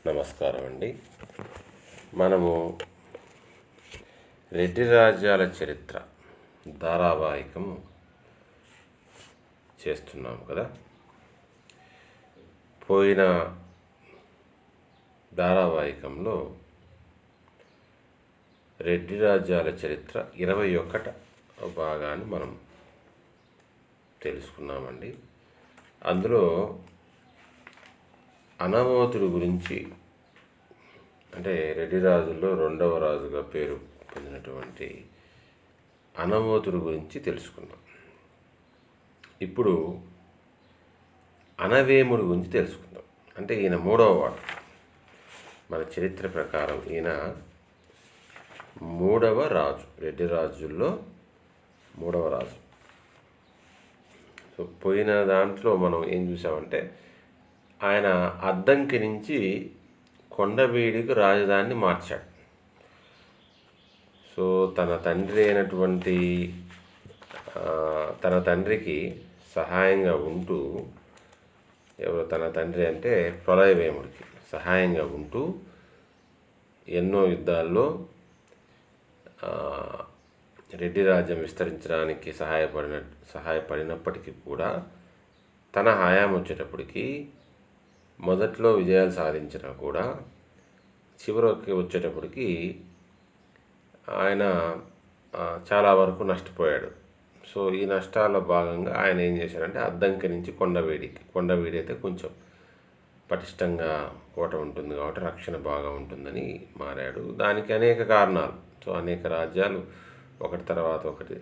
నమస్కారం అండి. మనము రెడ్డి రాజ్యాల చరిత్ర ధారావాహికం చేస్తున్నాము కదా. పోయిన ధారావాహికంలో రెడ్డి రాజ్యాల చరిత్ర 21వ భాగాన్ని మనం తెలుసుకున్నామండి. అందులో అనవోతుడు గురించి, అంటే రెడ్డి రాజుల్లో 2వ రాజుగా పేరు పొందినటువంటి అనవోతుడు గురించి తెలుసుకున్నాం. ఇప్పుడు అనవేముడు గురించి తెలుసుకుందాం. అంటే ఈయన 3వ వాడు. మన చరిత్ర ప్రకారం ఈయన 3వ రాజు, రెడ్డి రాజుల్లో 3వ రాజు. సో పోయిన దాంట్లో మనం ఏం చూసామంటే, ఆయన అద్దంకి నుంచి కొండవీడికి రాజధానిని మార్చాడు. సో తన తండ్రికి సహాయంగా ఉంటూ, తన తండ్రి అంటే ప్రళయవేముడికి సహాయంగా ఉంటూ ఎన్నో యుద్ధాల్లో రెడ్డి రాజ్యం విస్తరించడానికి సహాయపడినప్పటికీ కూడా తన హయాం వచ్చేటప్పటికి మొదట్లో విజయాలు సాధించినా కూడా చివరికి వచ్చేటప్పటికి ఆయన చాలా వరకు నష్టపోయాడు. సో ఈ నష్టాల్లో భాగంగా ఆయన ఏం చేశాడంటే అద్దంకి నుంచి కొండవీడి అయితే కొంచెం పటిష్టంగా కోట ఉంటుంది కాబట్టి రక్షణ బాగా ఉంటుందని మారాడు. దానికి అనేక కారణాలు. సో అనేక రాజ్యాలు ఒకటి తర్వాత ఒకటి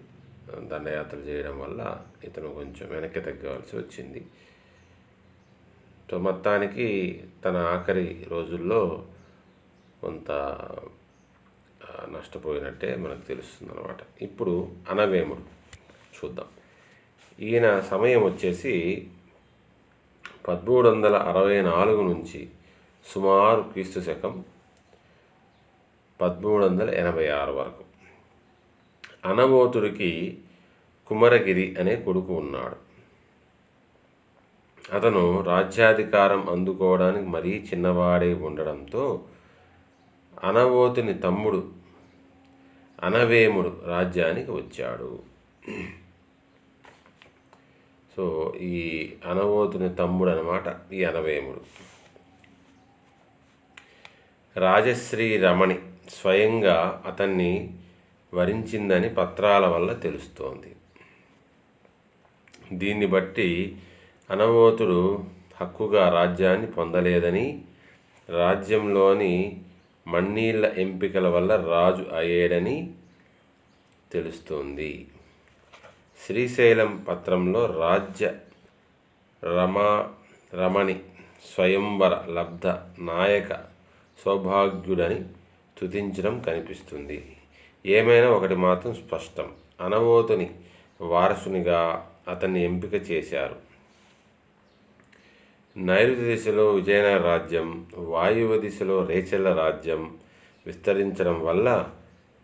దండయాత్రలు చేయడం వల్ల ఇతను కొంచెం వెనక్కి తగ్గవలసి వచ్చింది. సో మొత్తానికి తన ఆఖరి రోజుల్లో కొంత నష్టపోయినట్టే మనకు తెలుస్తుంది అన్నమాట. ఇప్పుడు అనవేముడు చూద్దాం. ఈయన సమయం వచ్చేసి 1364 నుంచి సుమారు క్రీస్తు శకం 1386 వరకు. అనవోతుడికి కుమరగిరి అనే కొడుకు ఉన్నాడు. అతను రాజ్యాధికారం అందుకోవడానికి మరీ చిన్నవాడే ఉండడంతో అనవోతుని తమ్ముడు అనవేముడు రాజ్యానికి వచ్చాడు. సో ఈ అనవోతుని తమ్ముడు అన్నమాట ఈ అనవేముడు. రాజశ్రీ రమణి స్వయంగా అతన్ని వరించిందని పత్రాల వల్ల తెలుస్తోంది. దీన్ని బట్టి అనవోతుడు హక్కుగా రాజ్యాన్ని పొందలేదని, రాజ్యంలోని మన్నీళ్ళ ఎంపికల వల్ల రాజు అయ్యాడని తెలుస్తోంది. శ్రీశైలం పత్రంలో రాజ్య రమణి స్వయంవర లబ్ధ నాయక సౌభాగ్యుడని స్తుతించడం కనిపిస్తుంది. ఏమైనా ఒకటి మాత్రం స్పష్టం, అనవోతుని వారసునిగా అతన్ని ఎంపిక చేశారు. నైరుతి దిశలో విజయనగర రాజ్యం, వాయువ్య దిశలో రేచల్ల రాజ్యం విస్తరించడం వల్ల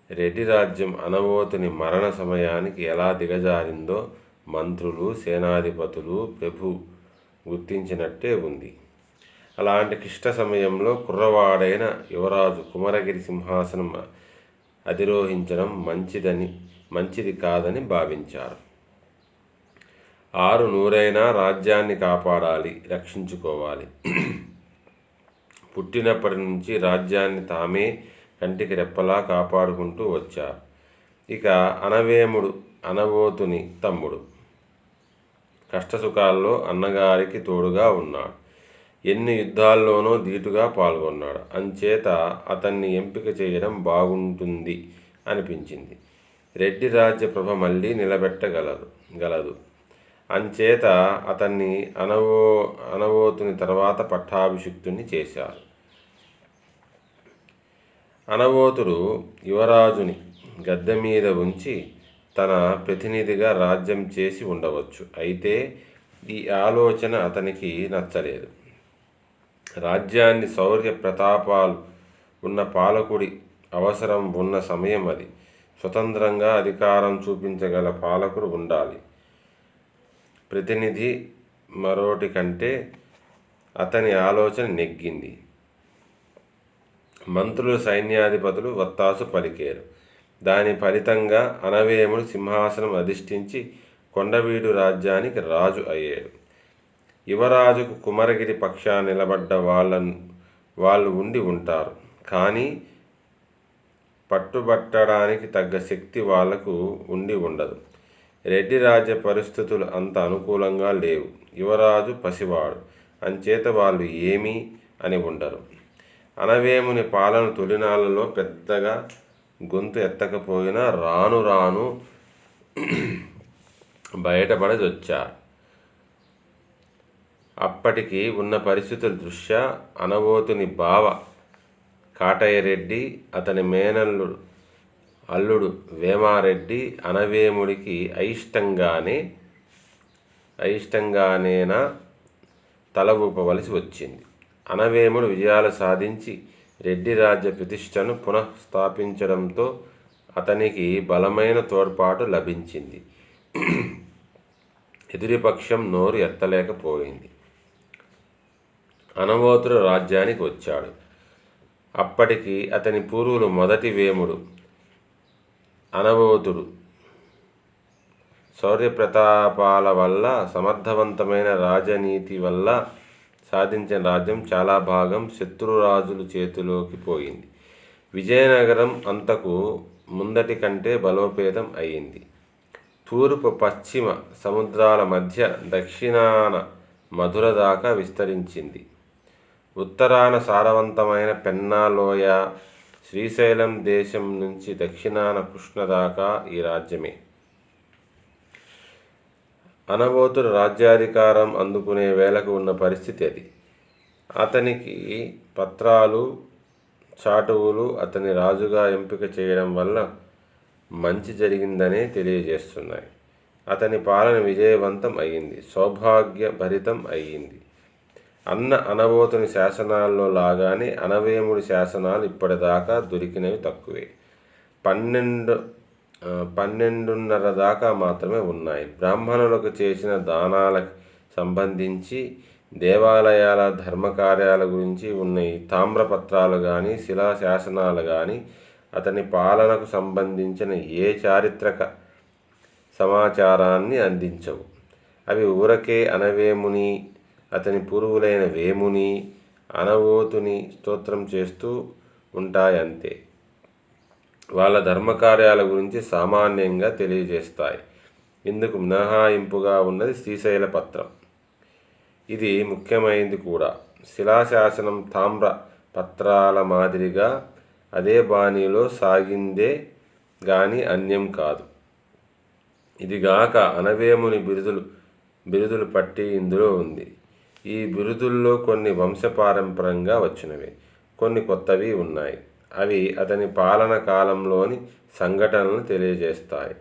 రెడ్డి రాజ్యం అనవోతుని మరణ సమయానికి ఎలా దిగజారిందో మంత్రులు, సేనాధిపతులు, ప్రభు గుర్తించినట్టే ఉంది. అలాంటి క్లిష్ట సమయంలో కుర్రవాడైన యువరాజు కుమరగిరి సింహాసనం అధిరోహించడం మంచిది కాదని భావించారు. 6 రాజ్యాన్ని కాపాడాలి, రక్షించుకోవాలి. పుట్టినప్పటి నుంచి రాజ్యాన్ని తామే కంటికి రెప్పలా కాపాడుకుంటూ వచ్చారు. ఇక అనవేముడు అనవోతుని తమ్ముడు. కష్టసుఖాల్లో అన్నగారికి తోడుగా ఉన్నాడు. ఎన్ని యుద్ధాల్లోనూ ధీటుగా పాల్గొన్నాడు. అంచేత అతన్ని ఎంపిక చేయడం బాగుంటుంది అనిపించింది. రెడ్డి రాజ్య ప్రభ మళ్ళీ నిలబెట్టగలదు. అంచేత అతన్ని అనవోతుని తర్వాత పట్టాభిషిక్తుని చేశారు. అనవోతుడు యువరాజుని గద్దె మీద ఉంచి తన ప్రతినిధిగా రాజ్యం చేసి ఉండవచ్చు. అయితే ఈ ఆలోచన అతనికి నచ్చలేదు. రాజ్యాన్ని శౌర్య ప్రతాపాలు ఉన్న పాలకుడి అవసరం ఉన్న సమయం అది. స్వతంత్రంగా అధికారం చూపించగల పాలకుడు ఉండాలి. ప్రతినిధి మరోటి కంటే అతని ఆలోచన నెగ్గింది. మంత్రులు సైన్యాధిపతులు వత్తాసు పలికేరు. దాని ఫలితంగా అనవేముడు సింహాసనం అధిష్ఠించి కొండవీడు రాజ్యానికి రాజు అయ్యాడు. యువరాజుకు కుమరగిరి పక్షాన నిలబడ్డ వాళ్ళు ఉండి ఉంటారు, కానీ పట్టుబట్టడానికి తగ్గ శక్తి వాళ్లకు ఉండి ఉండదు. రెడ్డి రాజ్య పరిస్థితులు అంత అనుకూలంగా లేవు. యువరాజు పసివాడు, అంచేత వాళ్ళు ఏమీ అని ఉండరు. అనవేముని పాలన తొలినాళ్లలో పెద్దగా గొంతు ఎత్తకపోయినా రాను రాను బయటపడదొచ్చారు. అప్పటికి ఉన్న పరిస్థితుల దృష్ట్యా అనవోతుని బావ కాటయ్యరెడ్డి, అతని మేనల్లుడు అల్లుడు వేమారెడ్డి అనవేముడికి అయిష్టంగానేనా తల ఊపవలసి వచ్చింది. అనవేముడు విజయాలు సాధించి రెడ్డి రాజ్య ప్రతిష్టను పునఃస్థాపించడంతో అతనికి బలమైన తోడ్పాటు లభించింది. ఎదురుపక్షం నోరు ఎత్తలేకపోయింది. అనవోతుడు రాజ్యానికి వచ్చాడు. అప్పటికి అతని పూర్వులు మొదటి వేముడు అనవోతుడు శౌర్యప్రతాపాల వల్ల, సమర్థవంతమైన రాజనీతి వల్ల సాధించిన రాజ్యం చాలా భాగం శత్రురాజుల చేతిలోకి పోయింది. విజయనగరం అంతకు ముందటి కంటే బలోపేతం అయింది. తూర్పు పశ్చిమ సముద్రాల మధ్య దక్షిణాన మధుర దాకా విస్తరించింది. ఉత్తరాన సారవంతమైన పెన్నాలోయ, శ్రీశైలం దేశం నుంచి దక్షిణాన కృష్ణ దాకా ఈ రాజ్యమే. అనవోతుడు రాజ్యాధికారం అందుకునే వేళకు ఉన్న పరిస్థితి అది. అతనికి పత్రాలు, చాటువులు అతని రాజుగా ఎంపిక చేయడం వల్ల మంచి జరిగిందనే తెలియజేస్తున్నాయి. అతని పాలన విజయవంతం అయ్యింది, సౌభాగ్యభరితం అయ్యింది. అనవోతుని శాసనాల్లో లాగానే అనవేముడి శాసనాలు ఇప్పటిదాకా దొరికినవి తక్కువే. 12.5 దాకా మాత్రమే ఉన్నాయి. బ్రాహ్మణులకు చేసిన దానాలకు సంబంధించి, దేవాలయాల ధర్మకార్యాల గురించి ఉన్న ఈ తామ్రపత్రాలు కానీ, శిలాశాసనాలు కానీ అతని పాలనకు సంబంధించిన ఏ చారిత్రక సమాచారాన్ని అందించవు. అవి ఊరకే అనవేముని, అతని పూర్వులైన వేముని, అనవోతుని స్తోత్రం చేస్తూ ఉంటాయంతే. వాళ్ళ ధర్మకార్యాల గురించి సామాన్యంగా తెలియజేస్తాయి. ఇందుకు మినహాయింపుగా ఉన్నది శ్రీశైల పత్రం. ఇది ముఖ్యమైనది కూడా. శిలాశాసనం తామ్ర పత్రాల మాదిరిగా అదే బాణీలో సాగిందే గాని అన్యం కాదు. ఇదిగాక అనవేముని బిరుదులు పట్టి ఇందులో ఉంది. ఈ బిరుదుల్లో కొన్ని వంశపారంపరంగా వచ్చినవి, కొన్ని కొత్తవి ఉన్నాయి. అవి అతని పాలన కాలంలోని సంఘటనలను తెలియజేస్తాయి.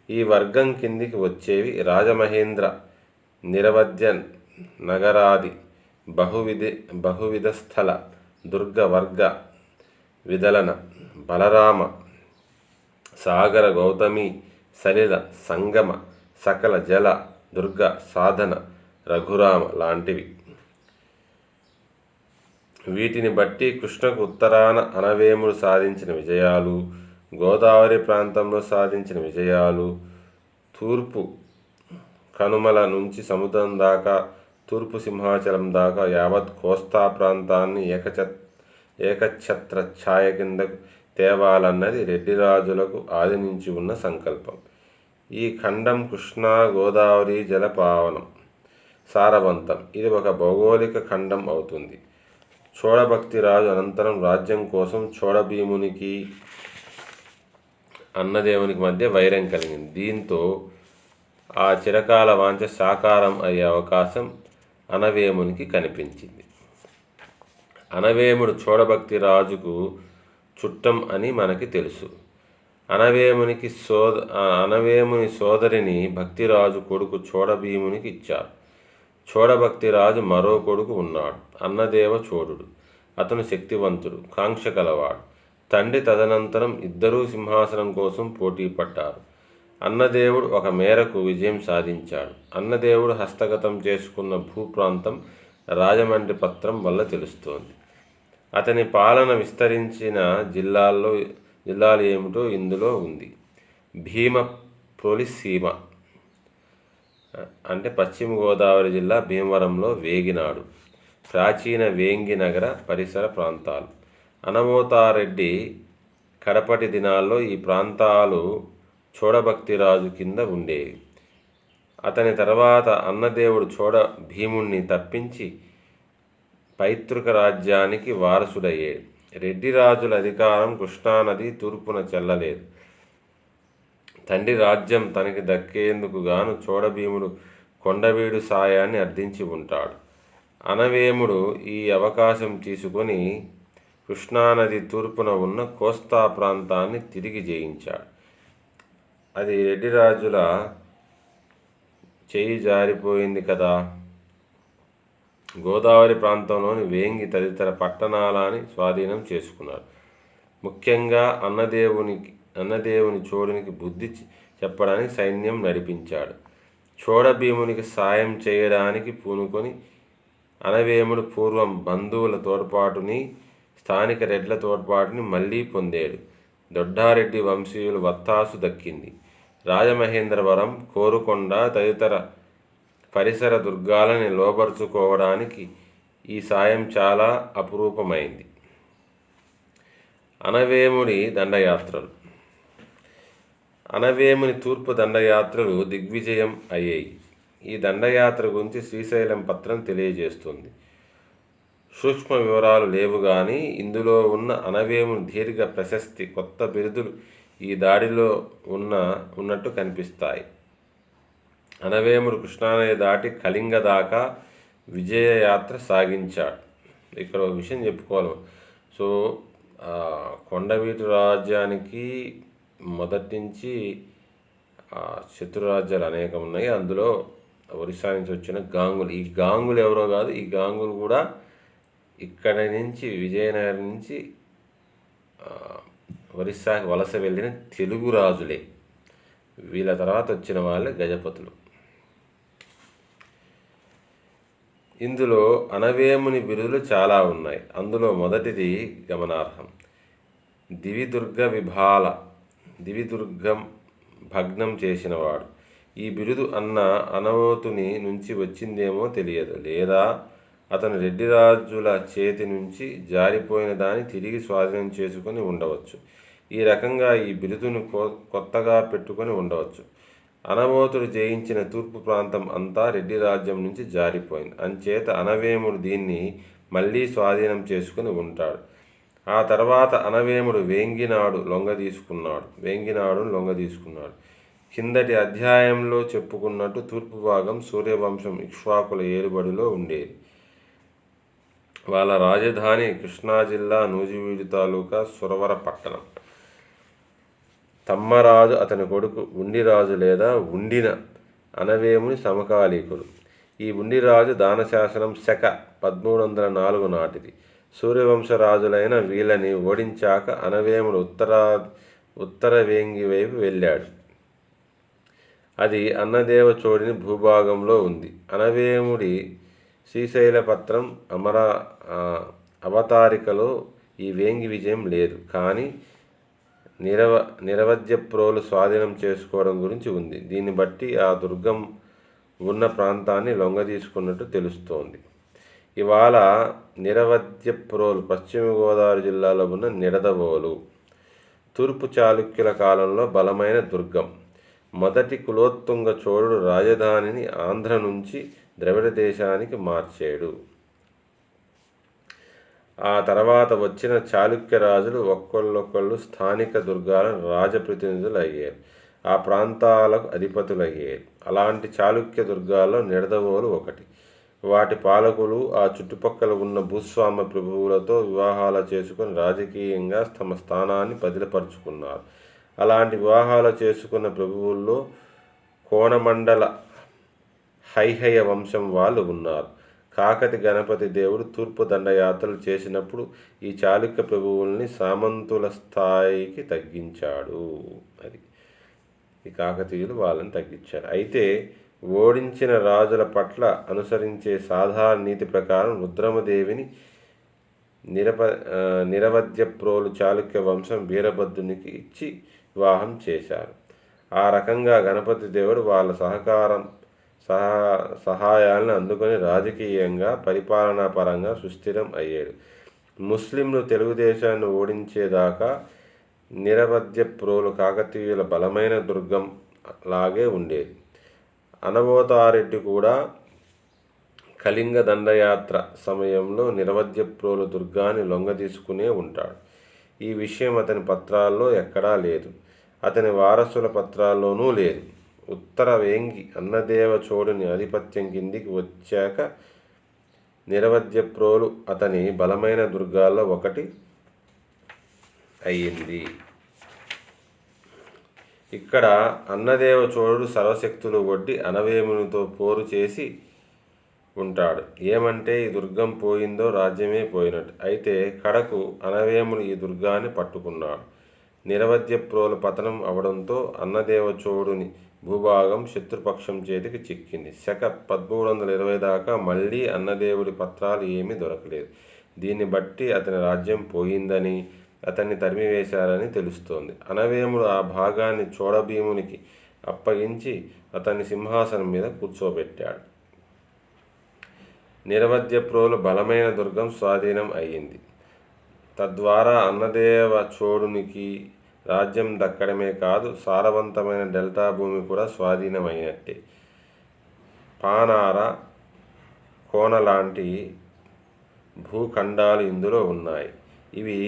ఈ వర్గం కిందికి వచ్చేవి: రాజమహేంద్ర, నిరవధ్య నగరాది, బహువిధ స్థల, దుర్గ వర్గ విదలన, బలరామ, సాగర, గౌతమి, సలిల, సంగమ, సకల జల, దుర్గ, సాధన, రఘురామ లాంటివి. వీటిని బట్టి కృష్ణకు ఉత్తరాన అనవేముడు సాధించిన విజయాలు, గోదావరి ప్రాంతంలో సాధించిన విజయాలు, తూర్పు కనుమల నుంచి సముద్రం దాకా, తూర్పు సింహాచలం దాకా యావత్ కోస్తా ప్రాంతాన్ని ఏకఛత్ర ఛాయ కిందకు తేవాలన్నది రెడ్డి రాజులకు ఆది నుంచి ఉన్న సంకల్పం. ఈ ఖండం కృష్ణా గోదావరి జలపావనం, సారవంతం. ఇది ఒక భౌగోళిక ఖండం అవుతుంది. చోళభక్తి రాజు అనంతరం రాజ్యం కోసం చోళభీమునికి, అన్నదేవునికి మధ్య వైరం కలిగింది. దీంతో ఆ చిరకాల వాంఛ సాకారం అయ్యే అవకాశం అనవేమునికి కనిపించింది. అనవేముడు చోళభక్తి రాజుకు చుట్టం అని మనకి తెలుసు. అనవేముని సోదరిని భక్తిరాజు కొడుకు చోళభీమునికి ఇచ్చారు. చోళభక్తిరాజు మరో కొడుకు ఉన్నాడు, అన్నదేవ చోడుడు. అతను శక్తివంతుడు, కాంక్ష కలవాడు. తండ్రి తదనంతరం ఇద్దరూ సింహాసనం కోసం పోటీ పడ్డారు. అన్నదేవుడు ఒక మేరకు విజయం సాధించాడు. అన్నదేవుడు హస్తగతం చేసుకున్న భూప్రాంతం రాజమండ్రి పత్రం వల్ల తెలుస్తోంది. అతని పాలన విస్తరించిన జిల్లాలు ఏమిటో ఇందులో ఉంది. భీమప్రోలి సీమ అంటే పశ్చిమ గోదావరి జిల్లా భీమవరంలో వేగినాడు, ప్రాచీన వేంగి నగర పరిసర ప్రాంతాలు. అనమోతారెడ్డి కడపటి దినాల్లో ఈ ప్రాంతాలు చోడభక్తిరాజు కింద ఉండేవి. అతని తర్వాత అన్నదేవుడు చోడ భీముణ్ణి తప్పించి పైతృక రాజ్యానికి వారసుడయ్యాడు. రెడ్డి రాజుల అధికారం కృష్ణానది తూర్పున చెల్లలేదు. తండ్రి రాజ్యం తనకి దక్కేందుకు గాను చోడభీముడు కొండవీడు సాయాన్ని అర్థించి ఉంటాడు. అనవేముడు ఈ అవకాశం తీసుకొని కృష్ణానది తూర్పున ఉన్న కోస్తా ప్రాంతాన్ని తిరిగి జయించాడు. అది రెడ్డి రాజుల చేయి జారిపోయింది కదా. గోదావరి ప్రాంతంలోని వేంగి తదితర పట్టణాలని స్వాధీనం చేసుకున్నాడు. ముఖ్యంగా అన్నదేవుని చోడునికి బుద్ధి చెప్పడానికి సైన్యం నడిపించాడు. చోడభీమునికి సాయం చేయడానికి పూనుకొని అనవేముడు పూర్వం బంధువుల తోడ్పాటుని, స్థానిక రెడ్ల తోడ్పాటుని మళ్ళీ పొందాడు. దొడ్డారెడ్డి వంశీయులు వత్తాసు దక్కింది. రాజమహేంద్రవరం, కోరుకొండ తదితర పరిసర దుర్గాలని లోబరుచుకోవడానికి ఈ సాయం చాలా అపురూపమైంది. అనవేముడి దండయాత్రలు. అనవేముని తూర్పు దండయాత్రలు దిగ్విజయం అయ్యాయి. ఈ దండయాత్ర గురించి శ్రీశైలం పత్రం తెలియజేస్తుంది. సూక్ష్మ వివరాలు లేవు కానీ ఇందులో ఉన్న అనవేముని దీర్ఘ ప్రశస్తి, కొత్త బిరుదులు ఈ దాడిలో ఉన్నట్టు కనిపిస్తాయి. అనవేముడు కృష్ణానది దాటి కళింగ దాకా విజయయాత్ర సాగించాడు. ఇక్కడ ఒక విషయం చెప్పుకోవాలి. సో కొండవీటి రాజ్యానికి మొదటి నుంచి శత్రురాజ్యాలు అనేకం ఉన్నాయి. అందులో ఒరిస్సా నుంచి వచ్చిన గాంగులు. ఈ గాంగులు ఎవరో కాదు, ఈ గాంగులు కూడా ఇక్కడ నుంచి విజయనగరం నుంచి ఒరిస్సాకి వలస వెళ్ళిన తెలుగు రాజులే. వీళ్ళ తర్వాత వచ్చిన వాళ్ళే గజపతులు. ఇందులో అనవేముని బిరుదులు చాలా ఉన్నాయి. అందులో మొదటిది గమనార్హం. దివిదుర్గం భగ్నం చేసినవాడు. ఈ బిరుదు అనవోతుని నుంచి వచ్చిందేమో తెలియదు, లేదా అతను రెడ్డి రాజుల చేతి నుంచి జారిపోయిన దాన్ని తిరిగి స్వాధీనం చేసుకొని ఉండవచ్చు. ఈ రకంగా ఈ బిరుదును కొత్తగా పెట్టుకొని ఉండవచ్చు. అనవోతుడు జయించిన తూర్పు ప్రాంతం అంతా రెడ్డి రాజ్యం నుంచి జారిపోయింది. అంచేత అనవేముడు దీన్ని మళ్ళీ స్వాధీనం చేసుకుని ఉంటాడు. ఆ తర్వాత అనవేముడు వేంగినాడును లొంగ తీసుకున్నాడు. కిందటి అధ్యాయంలో చెప్పుకున్నట్టు తూర్పు భాగం సూర్యవంశం ఇక్ష్వాకుల ఏలుబడిలో ఉండేది. వాళ్ళ రాజధాని కృష్ణా జిల్లా నూజివీడు తాలూకా సురవర పట్టణం. తమ్మరాజు, అతని కొడుకు ఉండిరాజు లేదా ఉండిన అనవేముని సమకాలీకులు. ఈ ఉండిరాజు దానశాసనం శక 1304 నాటిది. సూర్యవంశరాజులైన వీళ్ళని ఓడించాక అనవేముడు ఉత్తర వేంగి వైపు వెళ్ళాడు. అది అన్నదేవ చోడిని భూభాగంలో ఉంది. అనవేముడి శ్రీశైలపత్రం అవతారికలో ఈ వేంగి విజయం లేదు, కానీ నిరవధ్యప్రోలు స్వాధీనం చేసుకోవడం గురించి ఉంది. దీన్ని బట్టి ఆ దుర్గం ఉన్న ప్రాంతాన్ని లొంగదీసుకున్నట్టు తెలుస్తోంది. ఇవాళ నిరవధ్యప్రోలు పశ్చిమ గోదావరి జిల్లాలో ఉన్న నిడదవోలు. తూర్పు చాళుక్యుల కాలంలో బలమైన దుర్గం. మొదటి కులోత్తుంగ చోళుడు రాజధానిని ఆంధ్ర నుంచి ద్రవిడ దేశానికి మార్చాడు. ఆ తర్వాత వచ్చిన చాళుక్య రాజులు ఒక్కొక్కళ్ళు స్థానిక దుర్గాలను రాజప్రతినిధులు అయ్యారు, ఆ ప్రాంతాలకు అధిపతులు అయ్యారు. అలాంటి చాళుక్య దుర్గాల్లో నిడదవోలు ఒకటి. వాటి పాలకులు ఆ చుట్టుపక్కల ఉన్న భూస్వామ్య ప్రభువులతో వివాహాలు చేసుకుని రాజకీయంగా తమ స్థానాన్ని బదిలపరుచుకున్నారు. అలాంటి వివాహాలు చేసుకున్న ప్రభువుల్లో కోనమండల హైహయ వంశం వాళ్ళు ఉన్నారు. కాకతి గణపతి దేవుడు తూర్పు దండయాత్రలు చేసినప్పుడు ఈ చాళుక్య ప్రభువుల్ని సామంతుల స్థాయికి తగ్గించాడు. అది ఈ కాకతీయులు వాళ్ళని తగ్గించారు. అయితే ఓడించిన రాజుల పట్ల అనుసరించే సాధారణ నీతి ప్రకారం రుద్రమదేవిని నిరవధ్యప్రోలు చాళుక్య వంశం వీరభద్రునికి ఇచ్చి వివాహం చేశారు. ఆ రకంగా గణపతి దేవుడు వాళ్ళ సహాయాలను అందుకొని రాజకీయంగా పరిపాలనా పరంగా సుస్థిరం అయ్యాడు. ముస్లింలు తెలుగుదేశాన్ని ఓడించేదాకా నిరవధ్యప్రోలు కాకతీయుల బలమైన దుర్గం లాగే ఉండేది. అనబోతారెడ్డి కూడా కళింగ దండయాత్ర సమయంలో నిరవధ్యప్రోలు దుర్గాన్ని లొంగదీసుకునే ఉంటాడు. ఈ విషయం అతని పత్రాల్లో ఎక్కడా లేదు, అతని వారసుల పత్రాల్లోనూ లేదు. ఉత్తర వేంగి అన్నదేవ చోడుని ఆధిపత్యం కిందికి వచ్చాక నిరవధ్యప్రోలు అతని బలమైన దుర్గాల్లో ఒకటి అయ్యింది. ఇక్కడ అన్నదేవ చోళుడు సర్వశక్తులు ఒడ్డి అనవేమునితో పోరు చేసి ఉంటాడు. ఏమంటే ఈ దుర్గం పోయిందో రాజ్యమే పోయినట్టు. అయితే కడకు అనవేముడు ఈ దుర్గాన్ని పట్టుకున్నాడు. నిరవధ్యప్రోలు పతనం అవడంతో అన్నదేవ చోడుని భూభాగం శత్రుపక్షం చేతికి చిక్కింది. శక 1320 దాకా మళ్ళీ అన్నదేవుడి పత్రాలు ఏమీ దొరకలేదు. దీన్ని బట్టి అతని రాజ్యం పోయిందని, అతన్ని తరిమివేశారని తెలుస్తోంది. అనవేముడు ఆ భాగాన్ని చోడభీమునికి అప్పగించి అతన్ని సింహాసనం మీద కూర్చోబెట్టాడు. నిరవధ్యప్రోలు బలమైన దుర్గం స్వాధీనం అయ్యింది. తద్వారా అన్నదేవ చోడునికి రాజ్యం దక్కడమే కాదు, సారవంతమైన డెల్టా భూమి కూడా స్వాధీనమైనట్టే. పానార, కోన లాంటి భూఖండాలు ఇందులో ఉన్నాయి. ఇవి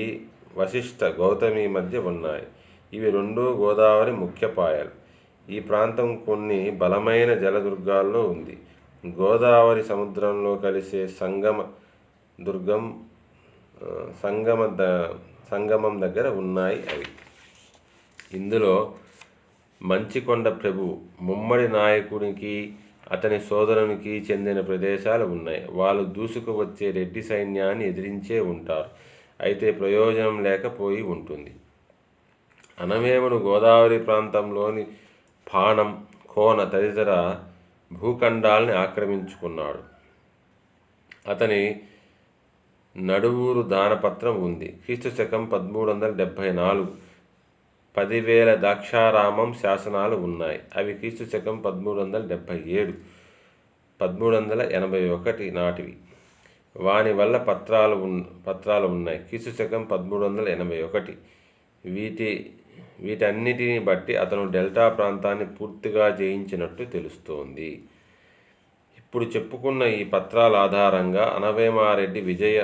వశిష్ఠ, గౌతమి మధ్య ఉన్నాయి. ఇవి రెండూ గోదావరి ముఖ్య పాయలు. ఈ ప్రాంతం కొన్ని బలమైన జలదుర్గాల్లో ఉంది. గోదావరి సముద్రంలో కలిసే సంగమం దగ్గర ఉన్నాయి అవి. ఇందులో మంచికొండ ప్రభు ముమ్మడి నాయకునికి అతని సోదరునికి చెందిన ప్రదేశాలు ఉన్నాయి. వాళ్ళు దూసుకు వచ్చే రెడ్డి సైన్యాన్ని ఎదిరించే ఉంటారు. అయితే ప్రయోజనం లేకపోయి ఉంటుంది. అనవేముడు గోదావరి ప్రాంతంలోని పాణం, కోన తదితర భూఖండాల్ని ఆక్రమించుకున్నాడు. అతని నడువూరు దానపత్రం ఉంది. క్రీస్తుశకం 1374 10,000 ద్రాక్షారామం శాసనాలు ఉన్నాయి. అవి క్రీస్తుశకం 1377 1381 నాటివి. వాని వల్ల పత్రాలు ఉన్నాయి. క్రీస్తుశకం 1381. వీటన్నిటిని బట్టి అతను డెల్టా ప్రాంతాన్ని పూర్తిగా జయించినట్టు తెలుస్తోంది. ఇప్పుడు చెప్పుకున్న ఈ పత్రాల ఆధారంగా అనవేమారెడ్డి విజయ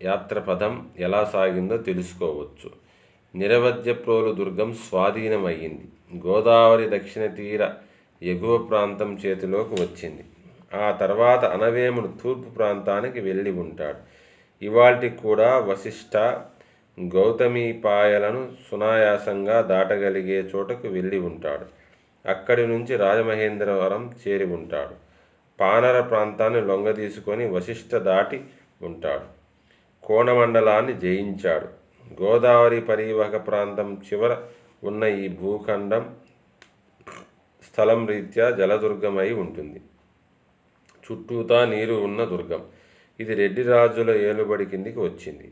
యాత్రపథం ఎలా సాగిందో తెలుసుకోవచ్చు. నిరవధ్యప్రోలు దుర్గం స్వాధీనమయ్యింది. గోదావరి దక్షిణ తీర ఎగువ ప్రాంతం చేతిలోకి వచ్చింది. ఆ తర్వాత అనవేముడు తూర్పు ప్రాంతానికి వెళ్ళి ఉంటాడు. ఇవాల్టికి కూడా వశిష్ఠ, గౌతమీపాయలను సునాయాసంగా దాటగలిగే చోటకు వెళ్ళి ఉంటాడు. అక్కడి నుంచి రాజమహేంద్రవరం చేరి ఉంటాడు. పానర ప్రాంతాన్ని లొంగదీసుకొని వశిష్ఠ దాటి ఉంటాడు. కోనమండలాన్ని జయించాడు. గోదావరి పరివాహక ప్రాంతం చివర ఉన్న ఈ భూఖండం స్థలం రీత్యా జలదుర్గమై ఉంటుంది. చుట్టూతా నీరు ఉన్న దుర్గం. ఇది రెడ్డి రాజుల ఏలుబడి కిందికి వచ్చింది.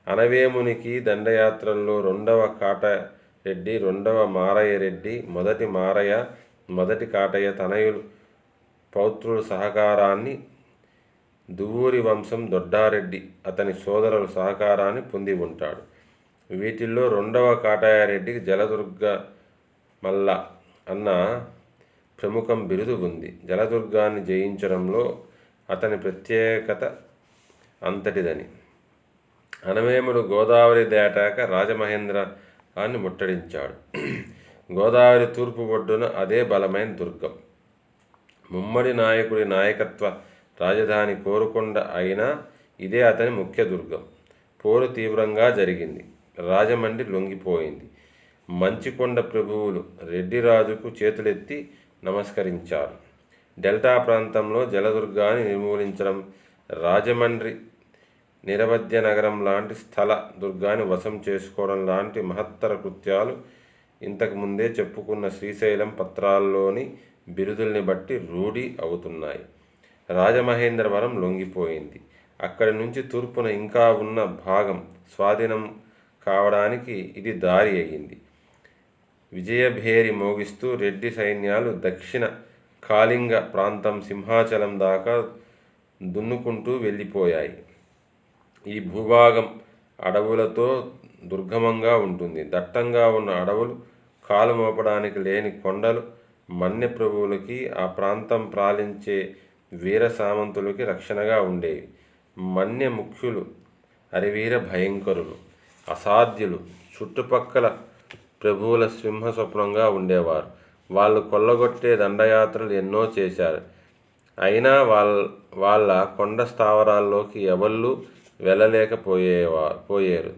అనవేమునికి దండయాత్రల్లో 2వ కాటరెడ్డి, 2వ మారయ్య రెడ్డి, మొదటి మారయ్య, మొదటి కాటయ్య తనయులు పౌత్రుల సహకారాన్ని, దువ్వూరి వంశం దొడ్డారెడ్డి అతని సోదరుల సహకారాన్ని పొంది ఉంటాడు. వీటిల్లో 2వ కాటయారెడ్డికి జలదుర్గ మల్ల అన్న ప్రముఖం బిరుదు ఉంది. జలదుర్గాన్ని జయించడంలో అతని ప్రత్యేకత అంతటిదని. అనవేముడు గోదావరి దాటాక రాజమహేంద్రాన్ని ముట్టడించాడు. గోదావరి తూర్పు ఒడ్డున అదే బలమైన దుర్గం. ముమ్మడి నాయకుడి నాయకత్వ రాజధాని కోరుకొండ అయినా ఇదే అతని ముఖ్య దుర్గం. పోరు తీవ్రంగా జరిగింది. రాజమండ్రి లొంగిపోయింది. మంచికొండ ప్రభువులు రెడ్డిరాజుకు చేతులెత్తి నమస్కరించారు. డెల్టా ప్రాంతంలో జలదుర్గాన్ని నిర్మూలించడం, రాజమండ్రి నిరవధ్య నగరం లాంటి స్థల దుర్గాన్ని వశం చేసుకోవడం లాంటి మహత్తర కృత్యాలు ఇంతకుముందే చెప్పుకున్న శ్రీశైలం పత్రాల్లోని బిరుదుల్ని బట్టి రూఢి అవుతున్నాయి. రాజమహేంద్రవరం లొంగిపోయింది. అక్కడి నుంచి తూర్పున ఇంకా ఉన్న భాగం స్వాధీనం కావడానికి ఇది దారి అయ్యింది. విజయభేరి మోగిస్తూ రెడ్డి సైన్యాలు దక్షిణ కాళింగ ప్రాంతం సింహాచలం దాకా దున్నుకుంటూ వెళ్ళిపోయాయి. ఈ భూభాగం అడవులతో దుర్గమంగా ఉంటుంది. దట్టంగా ఉన్న అడవులు, కాలు మోపడానికి లేని కొండలు మన్య ప్రభువులకి, ఆ ప్రాంతం పాలించే వీర సామంతులకి రక్షణగా ఉండేవి. మన్య ముఖ్యులు అరివీర భయంకరులు, అసాధ్యులు, చుట్టుపక్కల ప్రభువుల సింహ స్వప్నంగా ఉండేవారు. వాళ్ళు కొల్లగొట్టే దండయాత్రలు ఎన్నో చేశారు. అయినా వాళ్ళ కొండ స్థావరాల్లోకి ఎవళ్ళు వెళ్ళలేకపోయారు.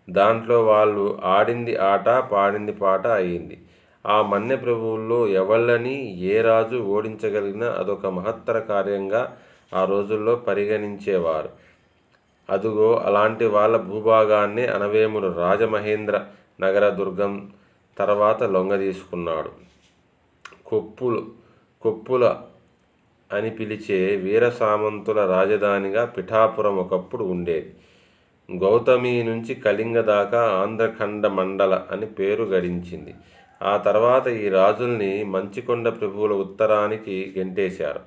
దాంట్లో వాళ్ళు ఆడింది ఆట, పాడింది పాట అయింది. ఆ మన్య ప్రభువుల్లో ఎవళ్ళని ఏ రాజు ఓడించగలిగినా అదొక మహత్తర కార్యంగా ఆ రోజుల్లో పరిగణించేవారు. అదుగో అలాంటి వాళ్ళ భూభాగాన్ని అనవేముడు రాజమహేంద్ర నగర దుర్గం తర్వాత లొంగదీసుకున్నాడు. కొప్పుల అని పిలిచే వీర సామంతుల రాజధానిగా పిఠాపురం ఒకప్పుడు ఉండేది. గౌతమి నుంచి కళింగ దాకా ఆంధ్రఖండ మండల అని పేరు గడించింది. ఆ తర్వాత ఈ రాజుల్ని మంచికొండ ప్రభువుల ఉత్తరానికి గెంటేశారు.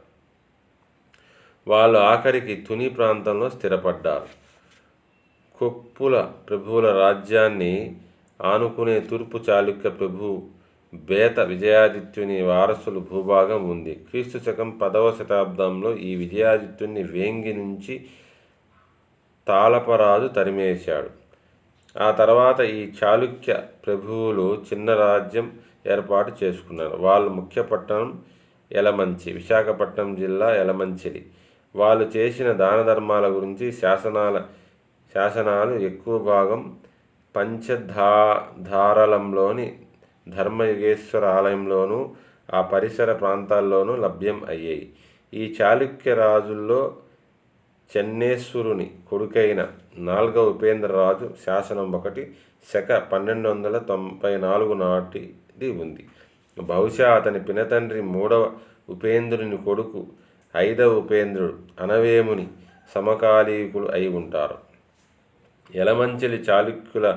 వాళ్ళు ఆఖరికి తుని ప్రాంతంలో స్థిరపడ్డారు. కొప్పుల ప్రభువుల రాజ్యాన్ని ఆనుకునే తూర్పు చాళుక్య ప్రభు బేత విజయాదిత్యుని వారసులు భూభాగం ఉంది. క్రీస్తు శకం 10వ శతాబ్దంలో ఈ విజయాదిత్యుని వేంగి నుంచి తాళపరాజు తరిమేశాడు. ఆ తర్వాత ఈ చాళుక్య ప్రభువులు చిన్న రాజ్యం ఏర్పాటు చేసుకున్నారు. వాళ్ళ ముఖ్య పట్టణం యలమంచి, విశాఖపట్నం జిల్లా యలమంచిలి. వాళ్ళు చేసిన దాన ధర్మాల గురించి శాసనాలు ఎక్కువ భాగం పంచధారలంలోని ధర్మయుగేశ్వర ఆలయంలోనూ ఆ పరిసర ప్రాంతాల్లోనూ లభ్యం అయ్యాయి. ఈ చాళుక్య రాజుల్లో చెన్నేశ్వరుని కొడుకైన 4వ ఉపేంద్రరాజు శాసనం ఒకటి శక 1294 నాటిది ఉంది. బహుశా అతని పినతండ్రి 3వ ఉపేంద్రుని కొడుకు 5వ ఉపేంద్రుడు అనవేముని సమకాలీకులు అయి ఉంటారు. యలమంచిలి చాళుక్యుల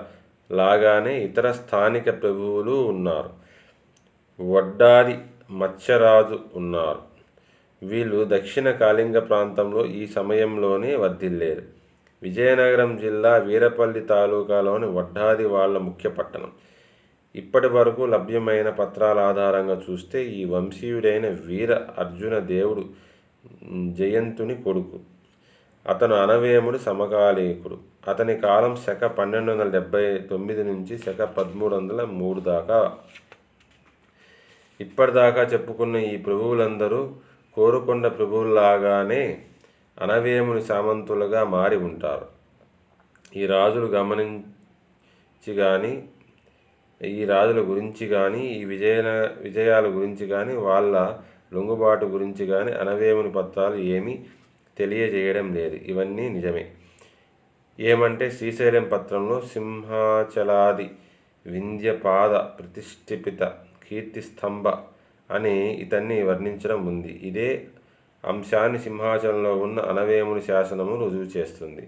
లాగానే ఇతర స్థానిక ప్రభువులు ఉన్నారు. వడ్డాది మత్స్యరాజు ఉన్నారు. వీళ్ళు దక్షిణ కాళింగ ప్రాంతంలో ఈ సమయంలోనే వర్ధిల్లేరు. విజయనగరం జిల్లా వీరపల్లి తాలూకాలోని వడ్డాది వాళ్ళ ముఖ్య పట్టణం. ఇప్పటి వరకు లభ్యమైన పత్రాల ఆధారంగా చూస్తే ఈ వంశీయుడైన వీర అర్జున దేవుడు జయంతుని కొడుకు. అతను అనవేముడు సమకాలీకుడు. అతని కాలం శక 1279 నుంచి శక 1303 దాకా. ఇప్పటిదాకా చెప్పుకున్న ఈ ప్రభువులందరూ కోరుకొండ ప్రభువులాగానే అనవేముని సామంతులుగా మారి ఉంటారు. ఈ రాజుల గురించి కానీ ఈ విజయాల గురించి కానీ వాళ్ళ లొంగుబాటు గురించి కానీ అనవేముని పత్రాలు ఏమీ తెలియజేయడం లేదు. ఇవన్నీ నిజమే. ఏమంటే శ్రీశైలం పత్రంలో సింహాచలాది వింధ్యపాద ప్రతిష్ఠిపిత కీర్తిస్తంభ అని ఇతన్ని వర్ణించడం ఉంది. ఇదే అంశాన్ని సింహాచలంలో ఉన్న అనవేముని శాసనము రుజువు చేస్తుంది.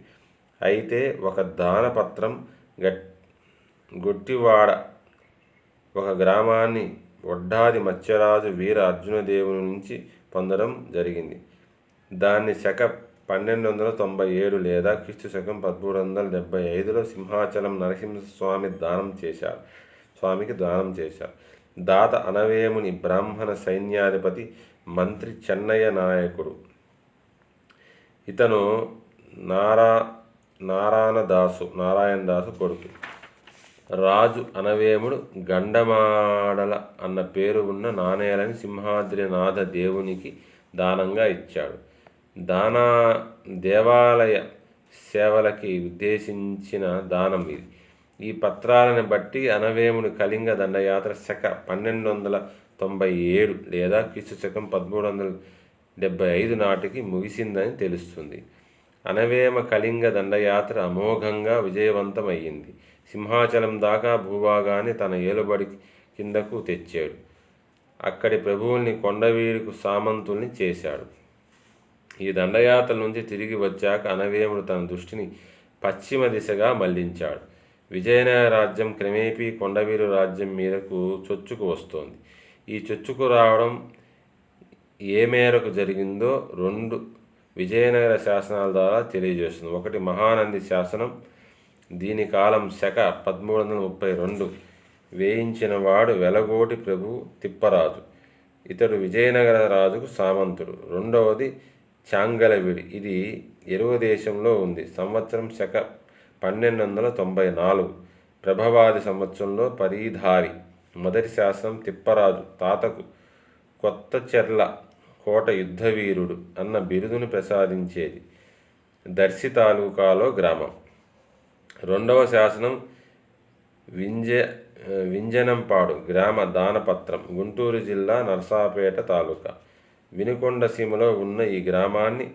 అయితే ఒక దానపత్రం గొట్టివాడ ఒక గ్రామాన్ని వడ్డాది మత్స్యరాజు వీర అర్జునదేవుని నుంచి పొందడం జరిగింది. దాన్ని శక 1297 లేదా క్రీస్తు శకం 1375లో సింహాచలం నరసింహస్వామికి దానం చేశారు. దాత అనవేముని బ్రాహ్మణ సైన్యాధిపతి మంత్రి చెన్నయ్య నాయకుడు. ఇతను నారాయణదాసు కొడుకు. రాజు అనవేముడు గండమాడల అన్న పేరు ఉన్న నాణేలని సింహాద్రినాథ దేవునికి దానంగా ఇచ్చాడు. దేవాలయ సేవలకి ఉద్దేశించిన దానం ఇది. ఈ పత్రాలను బట్టి అనవేముని కళింగ దండయాత్ర శక 1297 లేదా క్రీస్తు శకం 1375 నాటికి ముగిసిందని తెలుస్తుంది. అనవేమ కళింగ దండయాత్ర అమోఘంగా విజయవంతమయ్యింది. సింహాచలం దాకా భూభాగాన్ని తన ఏలుబడి కిందకు తెచ్చాడు. అక్కడి ప్రభువుల్ని కొండవీడుకు సామంతుల్ని చేశాడు. ఈ దండయాత్ర నుంచి తిరిగి వచ్చాక అనవేముడు తన దృష్టిని పశ్చిమ దిశగా మళ్లించాడు. విజయనగర రాజ్యం క్రమేపీ కొండవీరు రాజ్యం మీదకు చొచ్చుకు వస్తోంది. ఈ చొచ్చుకు రావడం ఏ మేరకు జరిగిందో 2 విజయనగర శాసనాల ద్వారా తెలియజేస్తుంది. ఒకటి మహానంది శాసనం. దీని కాలం శక 1332. వేయించిన వాడు వెలగోటి ప్రభు తిప్పరాజు. ఇతడు విజయనగర రాజుకు సామంతుడు. రెండవది చాంగలవిడి. ఇది ఎరువ దేశంలో ఉంది. సంవత్సరం శక 1294. ప్రభవాది సంవత్సరంలో పరీధారి. మొదటి శాసనం తిప్పరాజు తాతకు కొత్తచెర్ల కోట యుద్ధవీరుడు అన్న బిరుదును ప్రసాదించేది. దర్శి తాలూకాలో గ్రామం. రెండవ శాసనం వింజనంపాడు గ్రామ దానపత్రం. గుంటూరు జిల్లా నరసాపేట తాలూకా. వినుకొండ సీమలో ఉన్న ఈ గ్రామాన్ని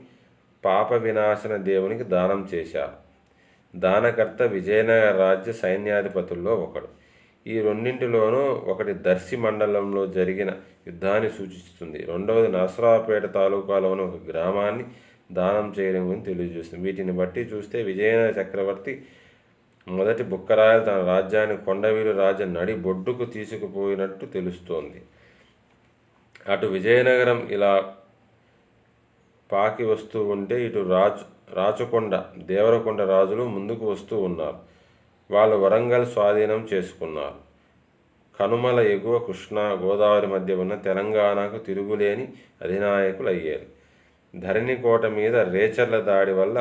పాప వినాశన దేవునికి దానం చేశారు. దానకర్త విజయనగర రాజ్య సైన్యాధిపతుల్లో ఒకడు. ఈ రెండింటిలోనూ ఒకటి దర్శి మండలంలో జరిగిన యుద్ధాన్ని సూచిస్తుంది. రెండవది నరసరావుపేట తాలూకాలోని ఒక గ్రామాన్ని దానం చేయడం గురించి తెలియజేస్తుంది. వీటిని బట్టి చూస్తే విజయనగర చక్రవర్తి మొదటి బుక్కరాయలు తన రాజ్యాన్ని కొండవీరు రాజ్య నడి బొడ్డుకు తీసుకుపోయినట్టు తెలుస్తోంది. అటు విజయనగరం ఇలా పాకి వస్తూ ఉంటే ఇటు రాచకొండ దేవరకొండ రాజులు ముందుకు వస్తూ ఉన్నారు. వాళ్ళు వరంగల్ స్వాధీనం చేసుకున్నారు. కనుమల ఎగువ కృష్ణా గోదావరి మధ్య ఉన్న తెలంగాణకు తిరుగులేని అధినాయకులు అయ్యారు. ధరణికోట మీద రేచర్ల దాడి వల్ల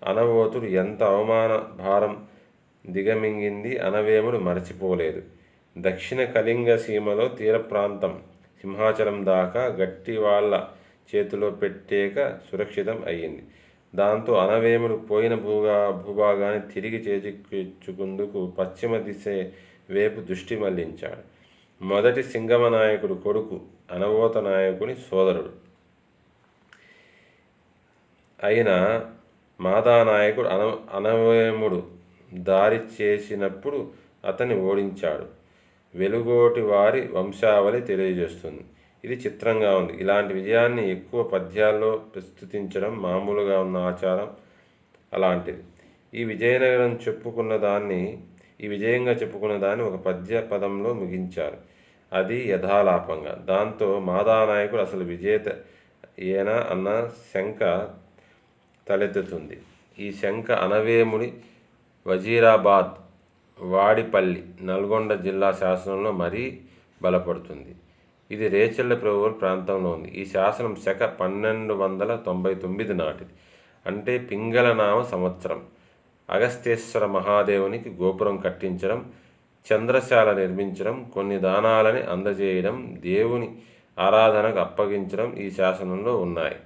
అనవోతుడు ఎంత అవమాన భారం దిగమింగింది అనవేముడు మరచిపోలేదు. దక్షిణ కళింగ సీమలో తీర ప్రాంతం సింహాచలం దాకా గట్టి వాళ్ళ చేతిలో పెట్టేక సురక్షితం అయ్యింది. దాంతో అనవేముడు పోయిన భూభాగాన్ని తిరిగి చేజిక్కించుకుందుకు పశ్చిమ దిశ వైపు దృష్టి మళ్లించాడు. మొదటి సింగమ నాయకుడు కొడుకు అనవోత నాయకుని సోదరుడు అయిన మాదానాయకుడు అనవేముడు దారి చేసినప్పుడు అతన్ని ఓడించాడు. వెలుగోటి వారి వంశావళి తెలియజేస్తుంది. ఇది చిత్రంగా ఉంది. ఇలాంటి విజయాన్ని ఎక్కువ పద్యాల్లో ప్రస్తుతించడం మామూలుగా ఉన్న ఆచారం అలాంటిది. ఈ విజయంగా చెప్పుకున్న దాన్ని ఒక పద్య పదంలో ముగించారు. అది యథాలాపంగా. దాంతో మాదానాయకుడు అసలు విజేత ఏనా అన్న శంక తలెత్తుతుంది. ఈ శంక అనవేముడి వజీరాబాద్ వాడిపల్లి నల్గొండ జిల్లా శాసనంలో మరీ బలపడుతుంది. ఇది రేచర్ల ప్రభువుల ప్రాంతంలో ఉంది. ఈ శాసనం శక 1299 నాటిది. అంటే పింగళ నామ సంవత్సరం. అగస్తేశ్వర మహాదేవునికి గోపురం కట్టించడం, చంద్రశాల నిర్మించడం, కొన్ని దానాలని అందజేయడం, దేవుని ఆరాధనకు అప్పగించడం ఈ శాసనంలో ఉన్నాయి.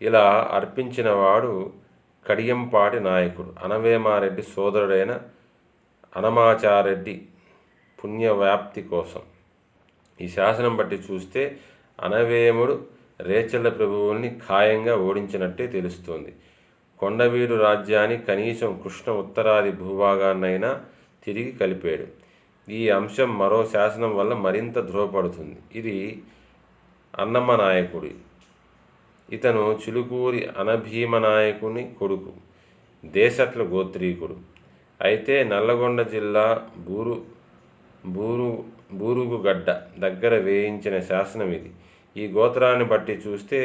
ఇలా అర్పించిన వాడు కడియంపాటి నాయకుడు అనవేమారెడ్డి సోదరుడైన అనమాచారెడ్డి పుణ్యవ్యాప్తి కోసం. ఈ శాసనం బట్టి చూస్తే అనవేముడు రేచర్ల ప్రభువుల్ని ఖాయంగా ఓడించినట్టే తెలుస్తోంది. కొండవీడు రాజ్యాన్ని కనీసం కృష్ణ ఉత్తరాది భూభాగాన్నైనా తిరిగి కలిపాడు. ఈ అంశం మరో శాసనం వల్ల మరింత ధృవపడుతుంది. ఇది అన్నమ్మ నాయకుడి. ఇతను చిలుకూరి అనభీమనాయకుని కొడుకు, దేశట్ల గోత్రీకుడు. అయితే నల్లగొండ జిల్లా బూరుగుగడ్డ దగ్గర వేయించిన శాసనం ఇది. ఈ గోత్రాన్ని బట్టి చూస్తే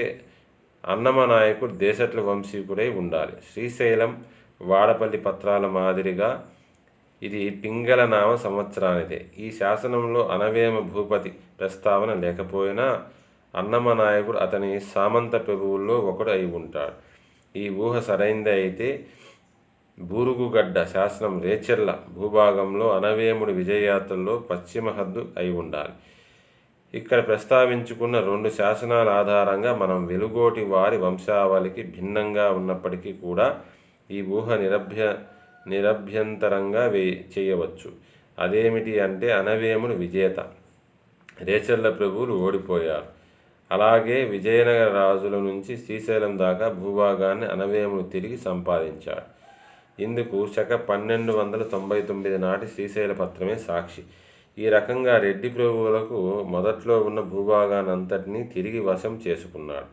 అన్నమ నాయకుడు దేశట్ల వంశీకుడై ఉండాలి. శ్రీశైలం వాడపల్లి పత్రాల మాదిరిగా ఇది పింగళ నామ సంవత్సరానిదే. ఈ శాసనంలో అనవేమ భూపతి ప్రస్తావన లేకపోయినా అన్నమ నాయకుడు అతని సామంత ప్రభువుల్లో ఒకడు అయి ఉంటాడు. ఈ ఊహ సరైందే అయితే బూరుగుగడ్డ శాసనం రేచర్ల భూభాగంలో అనవేముడి విజయయాత్రలో పశ్చిమ హద్దు అయి ఉండాలి. ఇక్కడ ప్రస్తావించుకున్న 2 శాసనాల ఆధారంగా మనం వెలుగోటి వారి వంశావళికి భిన్నంగా ఉన్నప్పటికీ కూడా ఈ ఊహ నిరభ్యంతరంగా చేయవచ్చు. అదేమిటి అంటే అనవేముడు విజేత, రేచర్ల ప్రభువులు ఓడిపోయారు. అలాగే విజయనగర రాజుల నుంచి శ్రీశైలం దాకా భూభాగాన్ని అనవేముడు తిరిగి సంపాదించాడు. ఇందుకు శక 1299 నాటి శ్రీశైల పత్రమే సాక్షి. ఈ రకంగా రెడ్డి ప్రభువులకు మొదట్లో ఉన్న భూభాగానంతటినీ తిరిగి వశం చేసుకున్నాడు.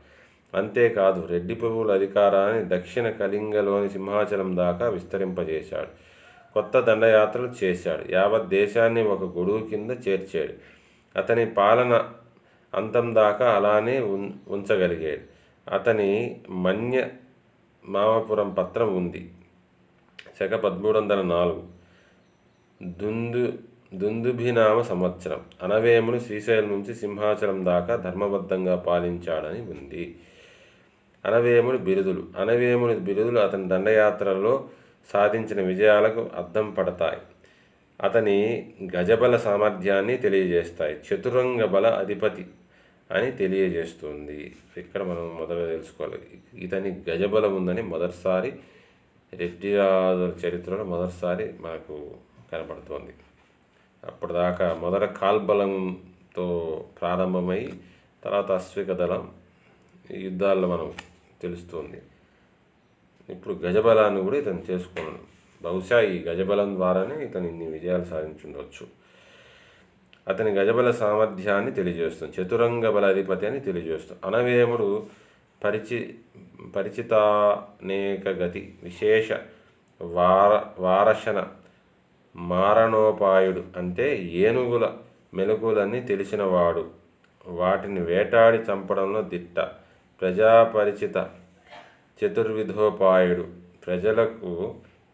అంతేకాదు రెడ్డి ప్రభువుల అధికారాన్ని దక్షిణ కళింగలోని సింహాచలం దాకా విస్తరింపజేశాడు. కొత్త దండయాత్రలు చేశాడు. యావత్ దేశాన్ని ఒక గొడుగు కింద చేర్చాడు. అతని పాలన అంతం దాకా అలానే ఉంచగలిగాడు. అతని మన్య మామపురం పత్రం ఉంది. శక 1304 దుందుభినామ సంవత్సరం. అనవేముడు శ్రీశైలం నుంచి సింహాచలం దాకా ధర్మబద్ధంగా పాలించాడని ఉంది. అనవేముడి బిరుదులు అతని దండయాత్రలో సాధించిన విజయాలకు అద్దం పడతాయి. అతని గజబల సామర్థ్యాన్ని తెలియజేస్తాయి. చతురంగ బల అధిపతి అని తెలియజేస్తుంది. ఇక్కడ మనం మొదట తెలుసుకోవాలి, ఇతని గజబలం ఉందని మొదటిసారి రెడ్డి రాజుల చరిత్రలో మొదటిసారి మనకు కనపడుతోంది. అప్పటిదాకా మొదట కాల్బలంతో ప్రారంభమై తర్వాత అశ్విక దళం యుద్ధాల్లో మనం తెలుస్తుంది. ఇప్పుడు గజబలాన్ని కూడా ఇతను చేసుకున్నాడు. బహుశా ఈ గజబలం ద్వారానే ఇతను ఇన్ని విజయాలు సాధించుండవచ్చు. అతని గజబల సామర్థ్యాన్ని తెలియజేస్తుంది. చతురంగ బలాధిపతి అని తెలియజేస్తుంది. అనవేముడు పరిచితానేక గతి విశేష వారశన మారణోపాయుడు, అంటే ఏనుగుల మెలకులన్నీ తెలిసినవాడు, వాటిని వేటాడి చంపడంలో దిట్ట. ప్రజాపరిచిత చతుర్విధోపాయుడు, ప్రజలకు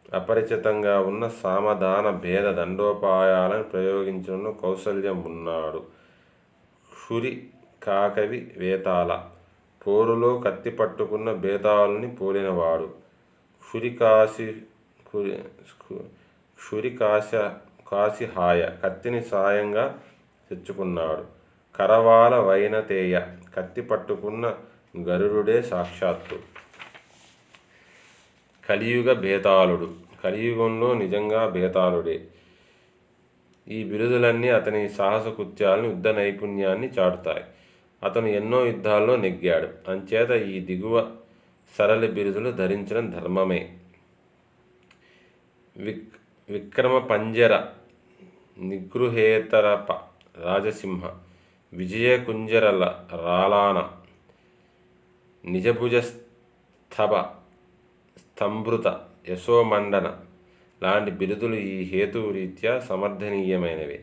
అపరిచితంగా ఉన్న సామధాన భేద దండోపాయాలను ప్రయోగించడంలో కౌశల్యం ఉన్నాడు. క్షురి కాకవి వేతాళ, పోరులో కత్తి పట్టుకున్న బేతాళుని పోలినవాడు. కాశిహాయ, కత్తిని సాయంగా తెచ్చుకున్నాడు. కరవాల వైనతేయ, కత్తి పట్టుకున్న గరుడుడే సాక్షాత్తు. కలియుగ బేతాళుడు, కలియుగంలో నిజంగా బేతాళుడే. ఈ బిరుదులన్నీ అతని సాహస కృత్యాలను, యుద్ధ నైపుణ్యాన్ని చాటుతాయి. అతను ఎన్నో యుద్ధాల్లో నెగ్గాడు. అంచేత ఈ దిగువ సరళి బిరుదులు ధరించడం ధర్మమే. విక్రమ పంజర నిగృహేతరప రాజసింహ, విజయ కుంజరల రాలాన, నిజభుజ స్తంభృత యశోమండన లాంటి బిరుదులు ఈ హేతురీత్యా సమర్థనీయమైనవి.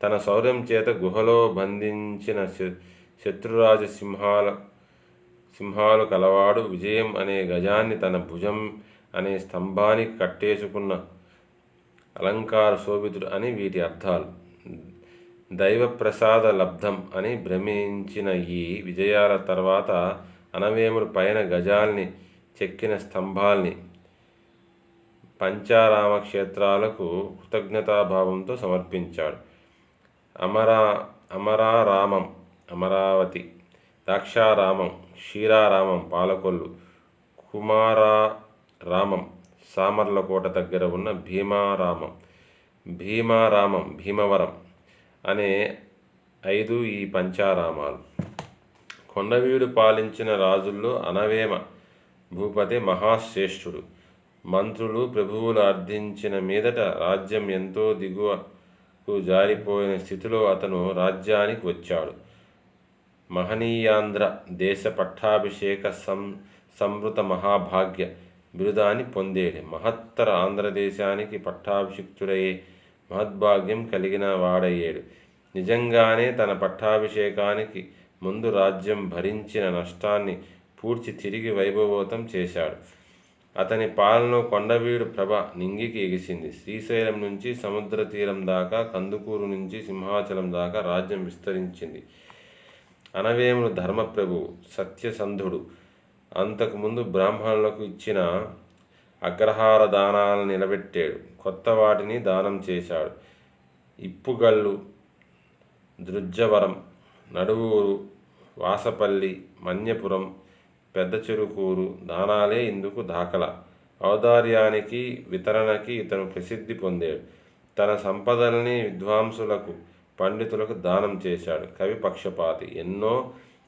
తన శౌర్యం చేత గుహలో బంధించిన శత్రురాజ సింహాలు కలవాడు. విజయం అనే గజాన్ని తన భుజం అనే స్తంభానికి కట్టేసుకున్న అలంకార శోభితుడు అని వీటి అర్థాలు. దైవప్రసాద లబ్ధం అని భ్రమించిన ఈ విజయాల తర్వాత అనవేముడు పైన గజాల్ని చెక్కిన స్తంభాల్ని పంచారామ క్షేత్రాలకు కృతజ్ఞతాభావంతో సమర్పించాడు. అమరారామం అమరావతి, ద్రాక్షారామం క్షీరారామం పాలకొల్లు, కుమారారామం సామర్లకోట దగ్గర ఉన్న భీమారామం భీమవరం అనే 5 ఈ పంచారామాలు. కొండవీడు పాలించిన రాజుల్లో అనవేమ భూపతి మహాశ్రేష్ఠుడు. మంత్రులు ప్రభువులు అర్థించిన మీదట రాజ్యం ఎంతో దిగువకు జారిపోయిన స్థితిలో అతను రాజ్యానికి వచ్చాడు. మహనీయాంధ్ర దేశ పట్టాభిషేక సంవృత మహాభాగ్య బిరుదాన్ని పొందేడు. మహత్తర ఆంధ్రదేశానికి పట్టాభిషిక్తుడయ్యే మహద్భాగ్యం కలిగిన వాడయ్యాడు. నిజంగానే తన పట్టాభిషేకానికి ముందు రాజ్యం భరించిన నష్టాన్ని పూడ్చి తిరిగి వైభవోతం చేశాడు. అతని పాలనలో కొండవీడు ప్రభ నింగికి ఎగిసింది. శ్రీశైలం నుంచి సముద్ర తీరం దాకా, కందుకూరు నుంచి సింహాచలం దాకా రాజ్యం విస్తరించింది. అనవేముడు ధర్మప్రభువు, సత్యసంధుడు. అంతకుముందు బ్రాహ్మణులకు ఇచ్చిన అగ్రహార దానాలను నిలబెట్టాడు. కొత్త వాటిని దానం చేశాడు. ఇప్పుగల్లు, దృజ్జవరం, నడువూరు, వాసపల్లి, మన్యపురం, పెద్ద చెరుకూరు దానాలే ఇందుకు దాఖలా. ఔదార్యానికి వితరణకి ఇతను ప్రసిద్ధి పొందాడు. తన సంపదల్ని విద్వాంసులకు, పండితులకు దానం చేశాడు. కవి పక్షపాతి. ఎన్నో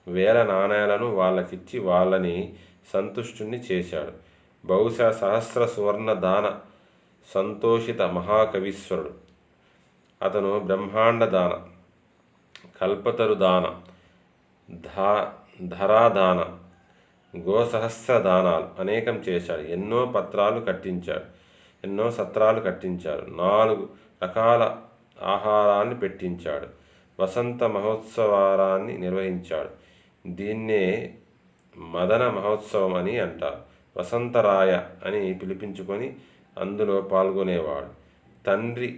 వేల నాణేలను వాళ్ళకిచ్చి వాళ్ళని సంతుష్టుని చేశాడు. బహుశా సహస్ర సువర్ణ దాన సంతోషిత మహాకవీశ్వరుడు. అతను బ్రహ్మాండ దాన, కల్పతరు దాన, ధరాదాన, గోసహస్ర దానాలు అనేకం చేశాడు. ఎన్నో సత్రాలు కట్టించాడు. 4 రకాల ఆహారాన్ని పెట్టించాడు. వసంత మహోత్సవాన్ని నిర్వహించాడు. దీన్నే మదన మహోత్సవం అని అంటారు. వసంతరాయ అని పిలిపించుకొని అందులో పాల్గొనేవాడు. తండ్రి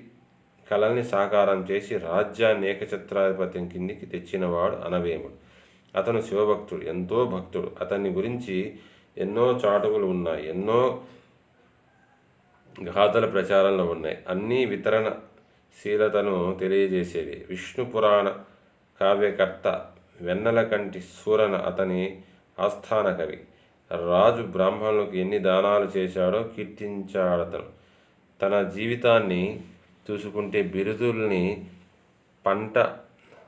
కలల్ని సాకారం చేసి రాజ్యాన్ని ఏకఛత్రాధిపత్యం కిందికి తెచ్చినవాడు అనవేముడు. అతను శివభక్తుడు, ఎంతో భక్తుడు. అతన్ని గురించి ఎన్నో చాటువులు ఉన్నాయి, ఎన్నో గాథల ప్రచారంలో ఉన్నాయి. అన్నీ వితరణశీలతను తెలియజేసేవి. విష్ణు పురాణ కావ్యకర్త వెన్నెలకంటి సూరన అతని ఆస్థాన కవి. రాజు బ్రాహ్మణులకు ఎన్ని దానాలు చేశాడో కీర్తించాడతను. తన జీవితాన్ని చూసుకుంటే బిరుదుల్ని, పంట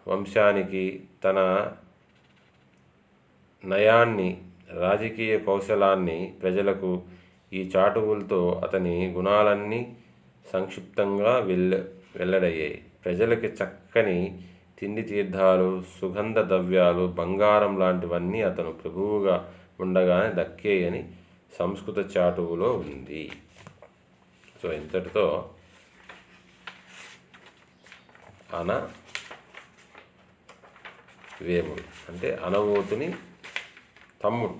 వంశానికి, తన నయాన్ని, రాజకీయ కౌశలాన్ని ప్రజలకు ఈ చాటువులతో అతని గుణాలన్నీ సంక్షిప్తంగా వెల్లడయ్యాయి. ప్రజలకి చక్కని తిండి తీర్థాలు, సుగంధ ద్రవ్యాలు, బంగారం లాంటివన్నీ అతను ప్రభువుగా ఉండగానే దక్కేయని సంస్కృత చాటువులో ఉంది. సో ఇంతటితో అనవేముడు అంటే అనవోతుని తమ్ముడు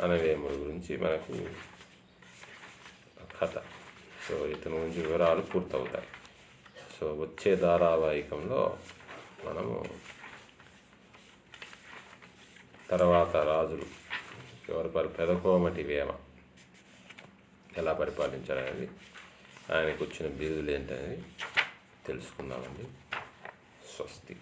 అనవేముడు గురించి మనకు కథ. సో ఇతని గురించి వివరాలు పూర్తవుతాయి. సో వచ్చే ధారావాహికంలో మనము తర్వాత రాజులు ఎవరు పెదకోమటి వేమ ఎలా పరిపాలించాలనేది, ఆయనకు వచ్చిన బిరుదులు ఏంటనేది తెలుసుకుందామండి. స్వస్తి.